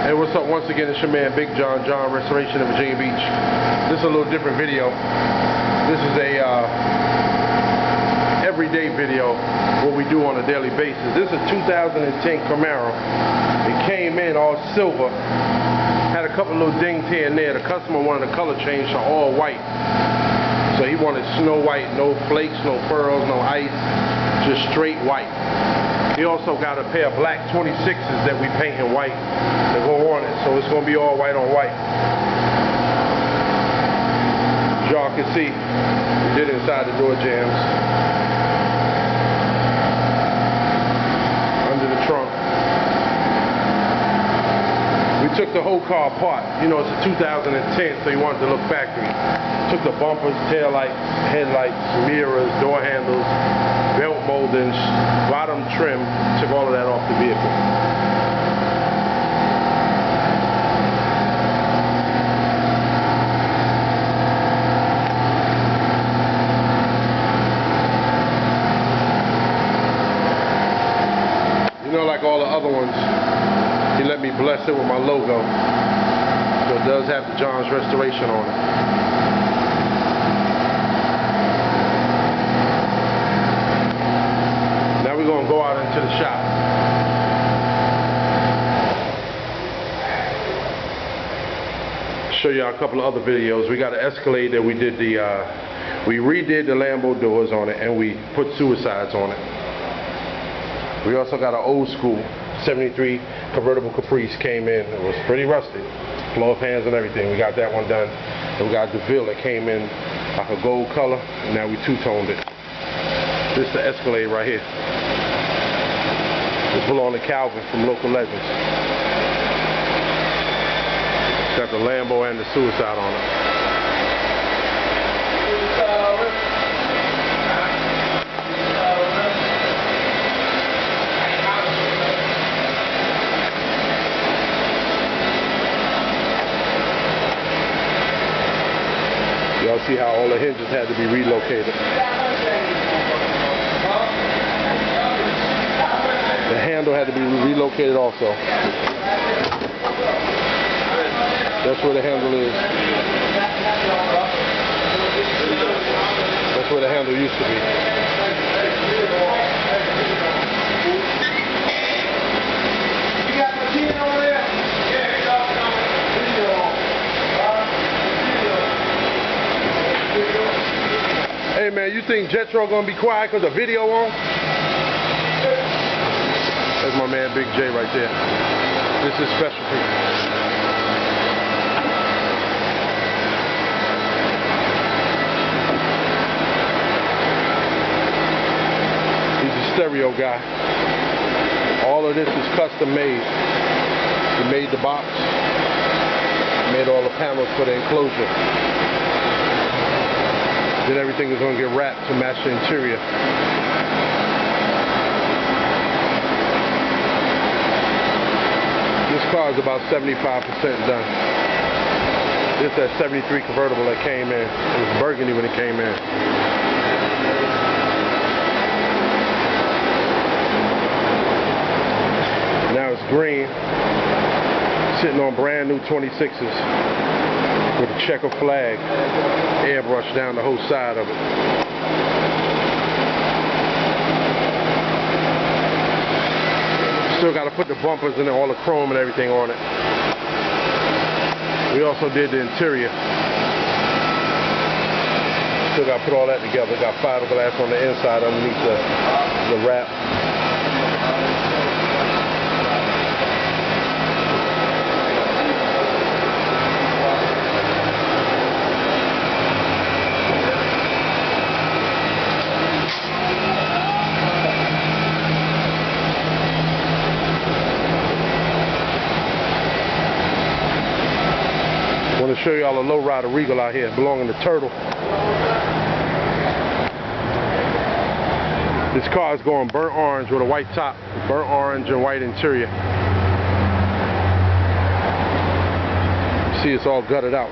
Hey, what's up? Once again, it's your man Big John Restoration of Virginia Beach. This is a little different video. This is a everyday video, what we do on a daily basis. This is a 2010 CAMARO. It came in all silver. Had a couple little dings here and there. The customer wanted the color change to all white. So he wanted snow white, no flakes, no pearls, no ice, just straight white. He also got a pair of black 26s that we paint in white to go on it, so it's going to be all white on white. As y'all can see, we did inside the door jambs, under the trunk. We took the whole car apart. You know, it's a 2010, so you wanted to look factory. Took the bumpers, tail lights, headlights, mirrors, door handles, belt moldings, bottom trim, took all of that off the vehicle. You know, like all the other ones, he let me bless it with my logo. So it does have the John's Restoration on it. We're going to go out into the shop. Show y'all a couple of other videos. We got an Escalade that we did we redid the Lambo doors on it and we put suicides on it. We also got an old school 73 convertible Caprice came in. It was pretty rusty. Floor pans and everything. We got that one done. And we got DEVILLE that came in like a gold color. And now we two-toned it. This is the Escalade right here. This belonged to Calvin from Local Legends. It's got the Lambo and the suicide on it. Y'all see how all the hinges had to be relocated. The handle had to be relocated also. That's where the handle is. That's where the handle used to be. Hey man, you think Jetro gonna be quiet because the video on? That's my man Big J right there. This is specialty. He's a stereo guy. All of this is custom made. He made the box. Made all the panels for the enclosure. Then everything is going to get wrapped to match the interior. This car is about 75% done. This is that 73 convertible that came in. It was burgundy when it came in. Now it's green. Sitting on brand new 26s with a checker flag. Airbrush down the whole side of it. Still got to put the bumpers and all the chrome and everything on it. We also did the interior. Still got to put all that together. Got fiberglass on the inside underneath the wrap. I want to show y'all a lowrider Regal out here belonging to Turtle. This car is going burnt orange with a white top, burnt orange and white interior. See, it's all gutted out.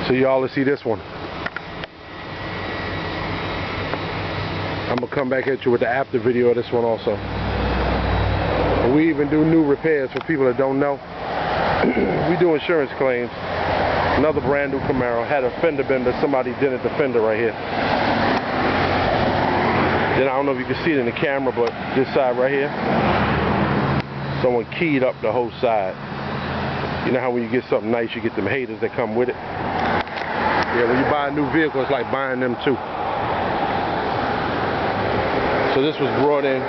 So y'all, let's see this one. I'm gonna come back at you with the after video of this one also. We even do new repairs for people that don't know. We do insurance claims. Another brand new Camaro had a fender bender. Somebody dented the fender right here. Then I don't know if you can see it in the camera, but this side right here, someone keyed up the whole side. You know how when you get something nice, you get them haters that come with it? Yeah, when you buy a new vehicle, it's like buying them too. So this was brought in.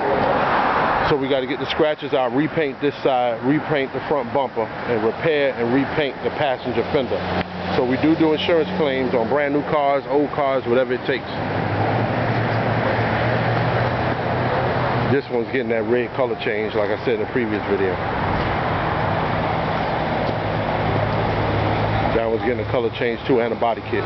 So we got to get the scratches out, repaint this side, repaint the front bumper, and repair and repaint the passenger fender. So we do insurance claims on brand new cars, old cars, whatever it takes. This one's getting that red color change, like I said in the previous video. That one's getting a color change too, and a body kit.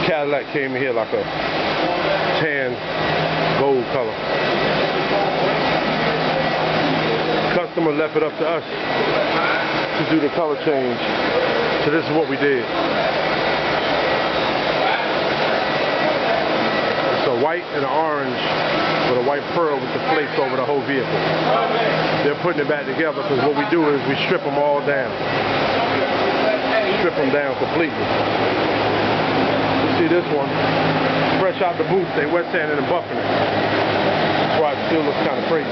Cadillac came in here like a tan gold color. Customer left it up to us to do the color change. So this is what we did. It's a white and an orange with a white pearl with the flakes over the whole vehicle. They're putting it back together because what we do is we strip them all down. Strip them down completely. See this one, fresh out the booth, they wet sanding and buffing it. That's why it still looks kind of crazy.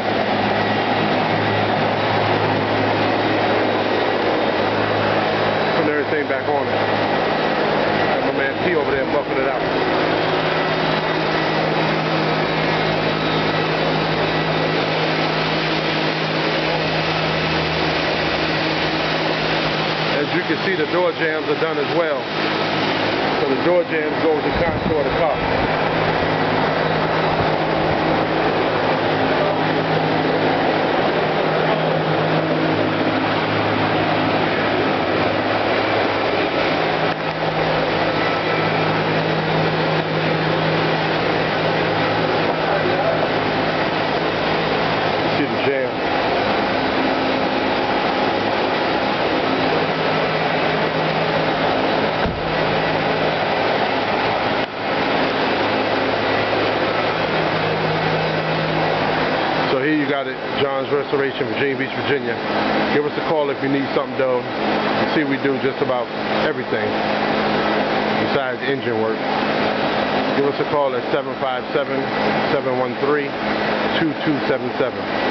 Putting everything back on it. Got my man P over there buffing it out. As you can see, the door jambs are done as well. So the door jambs go with the contour of the car. See the jam. So here you got it, John's Restoration, Virginia Beach, Virginia. Give us a call if you need something done. You see we do just about everything besides engine work. Give us a call at 757-713-2277.